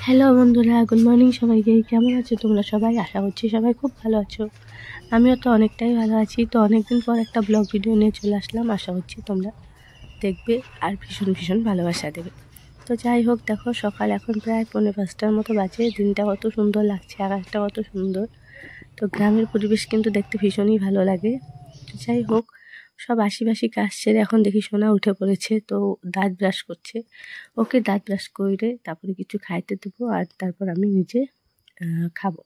Hello বন্ধুরা, good morning সবাইকে। কেমন আছো তোমরা সবাই? আশা করছি সবাই খুব ভালো আছো। আমিও তো অনেকটাই ভালো আছি। তো অনেকদিন পর একটা ব্লগ ভিডিও নিয়ে চলে আসলাম। আশা করছি তোমরা দেখবে আর ভীষণ ভীষণ ভালোবাসা দেবে। তো যাই হোক, দেখো সকাল এখন প্রায় 4:45টার মতো বাজে। দিনটা কত সুন্দর লাগছে, আকাশটা কত সুন্দর। তো গ্রামের পরিবেশ কিন্তু দেখতে ভীষণই ভালো লাগে। যাই হোক, সব আশিপাশি কাজ সেরে এখন দেখি সোনা উঠে পড়েছে। তো দাঁত ব্রাশ করছে। ওকে দাঁত ব্রাশ করে তারপরে কিছু খাইতে দেবো, আর তারপর আমি নিজে খাবো।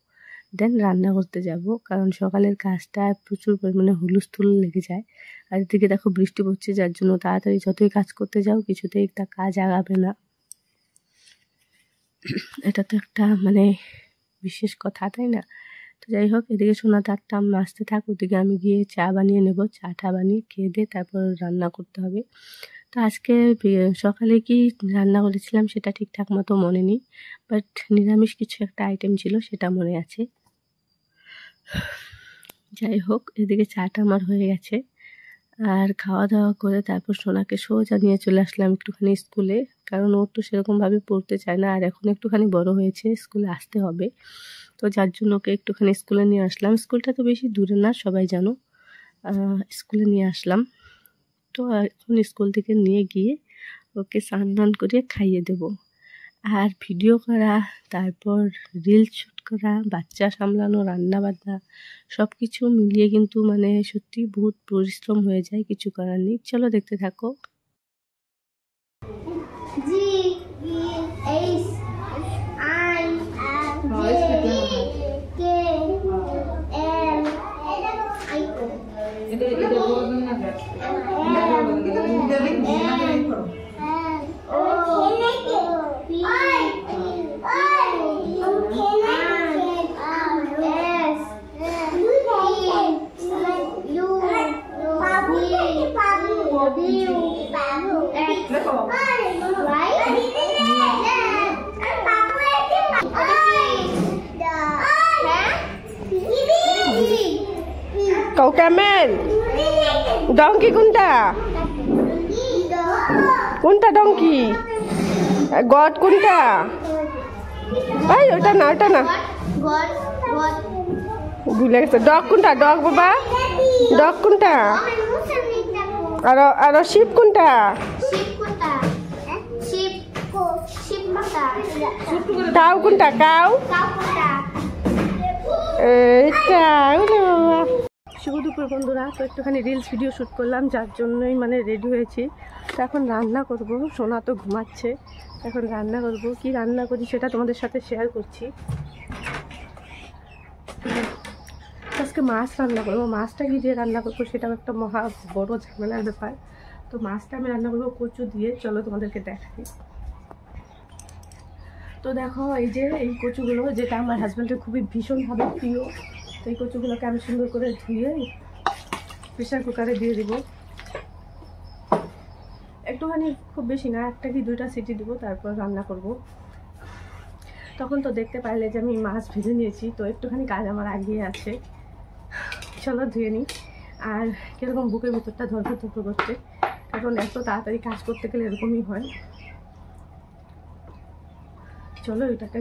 দেন রান্না করতে যাব, কারণ সকালের কাজটা প্রচুর পরিমাণে হুলস্থুল লেগে যায়। আর এদিকে দেখো বৃষ্টি পড়ছে, যার জন্য তাড়াতাড়ি যতই কাজ করতে যাও কিছুতেই একটা কাজ আগাবে না। এটা তো একটা বিশেষ কথা, তাই না? তো যাই হোক, এদিকে সোনা তারটা আসতে থাক, ওদিকে আমি গিয়ে চা বানিয়ে নেব। চাটা বানিয়ে খেয়ে দিয়ে তারপর রান্না করতে হবে। তো আজকে সকালে কি রান্না করেছিলাম সেটা ঠিকঠাক মতো মনে নেই, বাট নিরামিষ কিছু একটা আইটেম ছিল সেটা মনে আছে। যাই হোক, এদিকে চাটা আমার হয়ে গেছে, আর খাওয়া দাওয়া করে তারপর সোনাকে সোজা নিয়ে চলে আসলাম একটুখানি স্কুলে, কারণ ওর তো সেরকমভাবে পড়তে চায় না, আর এখন একটুখানি বড় হয়েছে, স্কুলে আসতে হবে। তো যার জন্য ওকে একটুখানি স্কুলে নিয়ে আসলাম। স্কুলটা তো বেশি দূরে না, সবাই জানো। স্কুলে নিয়ে আসলাম। তো এখন স্কুল থেকে নিয়ে গিয়ে ওকে স্নান টান করে খাইয়ে দেব। আর ভিডিও করা, তারপর রিল শ্যুট করা, বাচ্চা সামলানো, রান্না বান্না সব কিছু মিলিয়ে কিন্তু সত্যি বহুত পরিশ্রম হয়ে যায়, কিছু করার নেই। চলো দেখতে থাকো। Cậu Camel, donkey কোনটা? কোনটা donkey? God কোনটা? এই ওটা না, ওটা না, ভুলে গেছে। ডগ কোনটা? ডগ বাবা, ডগ কোনটা? আর শিপ কোনটা? কাউ কোনটা? কাউ এইটা। শুভ দুপুর বন্ধুরা। তো একটুখানি রিলস ভিডিও শ্যুট করলাম, যার জন্যই রেডি হয়েছি। তো এখন রান্না করব। সোনা তো ঘুমাচ্ছে, এখন রান্না করব। কি রান্না করি সেটা তোমাদের সাথে শেয়ার করছি। আজকে মাছ রান্না করবো। মাছটা কি দিয়ে রান্না করবো সেটাও একটা মহা বড় ঝামেলার ব্যাপার। তো মাছটা আমি রান্না করবো কচু দিয়ে। চলো তোমাদেরকে দেখাই। তো দেখো, এই কচুগুলো, যেটা আমার হাজব্যান্ডের খুবই ভীষণভাবে প্রিয়। তো এই কচুগুলোকে আমি সুন্দর করে ধুয়ে প্রেশার কুকারে দিয়ে দেবো। একটুখানি, খুব বেশি না, একটা কি দুইটা সিটি দেবো, তারপর রান্না করব। তখন তো দেখতে পারলে যে আমি মাছ ভেজে নিয়েছি। তো একটুখানি কাজ আমার আগিয়ে আছে, চলো ধুয়ে নিই। আর কীরকম বুকের ভিতরটা ধরপর করছে, কারণ এত তাড়াতাড়ি কাজ করতে গেলে এরকমই হয়। চলো এটাকে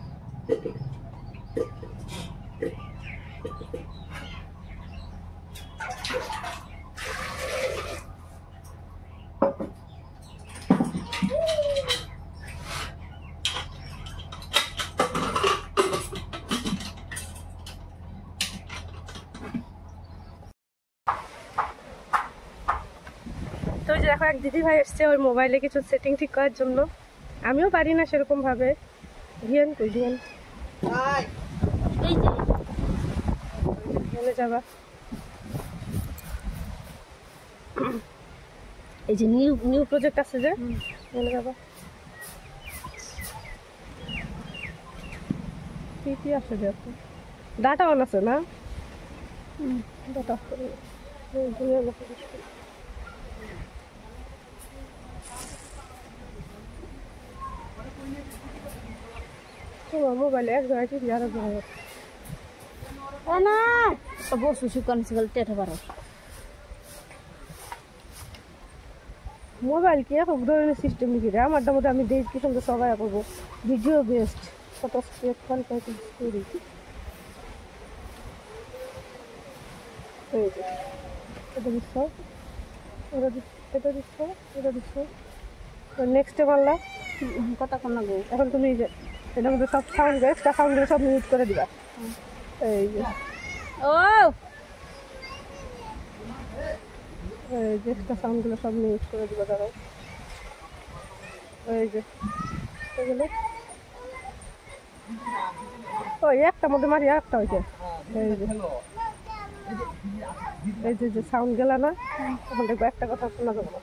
তো যে দেখো, এক দিদিভাই এসছে ওর মোবাইলে কিছু সেটিং ঠিক করার জন্য। আমিও পারি না সেরকমভাবে। ধিয়ান কই ধিয়ান, এই যে যাবা, এই যে নিউ প্রজেক্ট আছে যে যাবা। কি আছে যে ডাটা অন আছে না? ডাটা মোবাইলে এক জায়গায় টিভি আর এক জায়গায় না বসু শুকান সকাল টেটা পারো। মোবাইল কি এক ধরনের সিস্টেম লিখে দেয় আমারটার মধ্যে। আমি দেখি কি সুন্দর সবাই করবো, video best. Photo script content story এই যে এটা দিচ্ছ এটা দিচ্ছ নেক্সটে বললাম কতক্ষণ লাগবে এখন তুমি যে এটার মধ্যে সব সাউন্ড এক্সট্রা সাউন্ডগুলো সব মিউট করে দিবা এই যে এই যে এক্সট্রা সাউন্ডগুলো সব মিউট করে দিবা দাঁড়াও এই যে এগুলো ওই একটা মধ্যে মারি একটা হয়েছে এই যে সাউন্ড গেল না তখন দেখবো একটা কথা শোনা যাবে না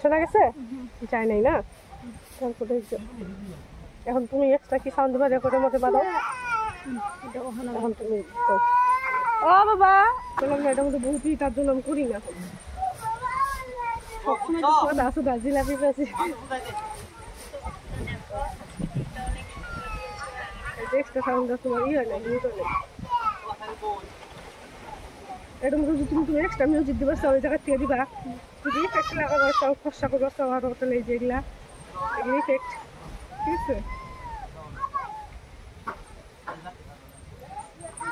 শোনা গেছে চাই নাই না তারপরে এখন তুমি এক্সট্রা কি সাউন্ড দিবা রেকর্ডের মধ্যে বাঁধো এখন তুমি ও বাবা বললাম না এটার মধ্যে বহুতই তার জন্য আমি করি না সবসময় আসো জিলাপি পেয়েছি এক্সট্রা সাউন্ড তোমার ই হয় না মিউট হয় না এটার মধ্যে যদি তুমি এক্সট্রা মিউজিক দিবা ওই জায়গা থেকে দিবা যদি ইফেক্ট লাগাবার চাও খরচা করবার চাও আর হোটেল এই যেগুলা এগুলো ইফেক্ট ঠিক আছে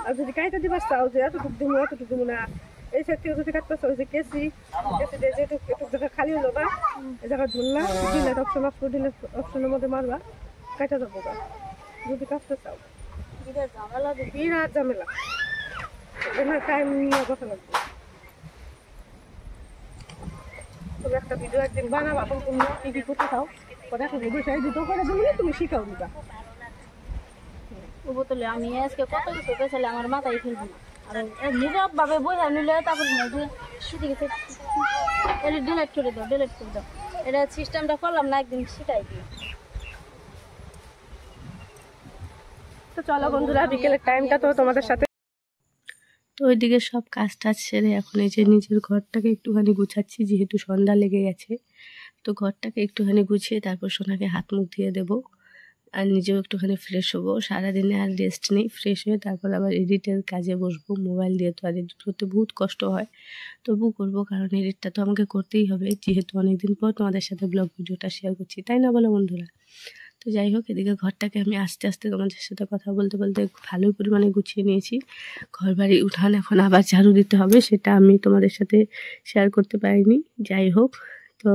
আর যদি কাইটা দিবার চাও যে এতটুকু দিব না এই সাইড থেকে যদি কাটতে চাও যে কেসি যেটুকু জায়গা খালি হলো না এই জায়গা Dharla delete option of delete অপশনের মধ্যে মারবা কাইটা যাবো গা যদি কাটতে চাও বিরাট ঝামেলা টাইম নিয়ে কথা লাগবে তুমি একটা ভিডিও একদিন বানাবা তুমি টিভি করতে চাও ওটা এখন বসে দিতে করে দিলে তুমি শিখাও দিবা বোতলে আমি আজকে কত কিছু পেয়েছিলে আমার মাথায় ফেলবো না আর নীরব ভাবে বোঝা নিলে তারপর শুধু গেছে এটা ডিলেট করে দাও এটা সিস্টেমটা করলাম না একদিন শিখাই দিই তো চলো বন্ধুরা বিকেলের টাইমটা তো তোমাদের সাথে তো ওইদিকে সব কাজ টাজ সেরে এখন এই যে নিজের ঘরটাকে একটুখানি গুছাচ্ছি যেহেতু সন্ধ্যা লেগে গেছে তো ঘরটাকে একটুখানি গুছিয়ে তারপর সোনাকে হাত মুখ দিয়ে দেবো আর নিজেও একটুখানি ফ্রেশ হবো সারাদিনে আর রেস্ট নেই ফ্রেশ হয়ে তারপর আবার এডিটের কাজে বসবো মোবাইল দিয়ে তো আর এডিট করতে বহুত কষ্ট হয় তবু করবো কারণ এডিটটা তো আমাকে করতেই হবে যেহেতু অনেকদিন পর তোমাদের সাথে ব্লগ ভিডিওটা শেয়ার করছি তাই না বলো বন্ধুরা তো যাই হোক এদিকে ঘরটাকে আমি আস্তে আস্তে তোমাদের সাথে কথা বলতে বলতে ভালোই পরিমাণে গুছিয়ে নিয়েছি ঘর বাড়ি উঠান এখন আবার ঝাড়ু দিতে হবে সেটা আমি তোমাদের সাথে শেয়ার করতে পারিনি যাই হোক তো